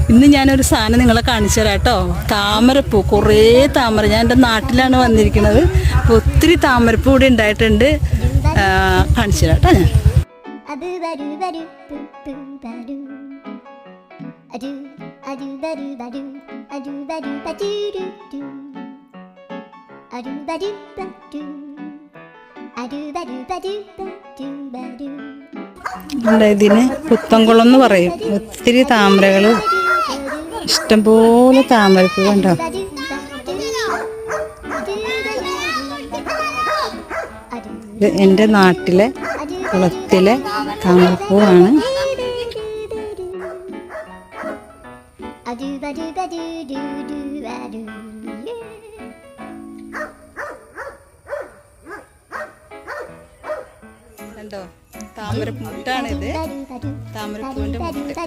ഇന്ന് ഞാനൊരു സാധനം നിങ്ങളെ കാണിച്ചു തരാം കേട്ടോ. താമരപ്പൂ, കുറേ താമര. ഞാൻ എൻ്റെ നാട്ടിലാണ് വന്നിരിക്കുന്നത്. ഒത്തിരി താമരപ്പൂ ഇവിടെ ഉണ്ടായിട്ടുണ്ട്. കാണിച്ചു തരാം കേട്ടോ. ഞാൻ ഇതിന് പുത്തൻകുളം എന്ന് പറയും. ഒത്തിരി താമരകൾ, ഇഷ്ടംപോലെ താമരപ്പൂ കണ്ടോ. ഇത് എൻ്റെ നാട്ടിലെ കുളത്തിലെ താമരപ്പൂവാണ്. കണ്ടോ, താമരപ്പൂട്ടാണിത്. താമരപ്പൂവിൻ്റെ മുട്ട.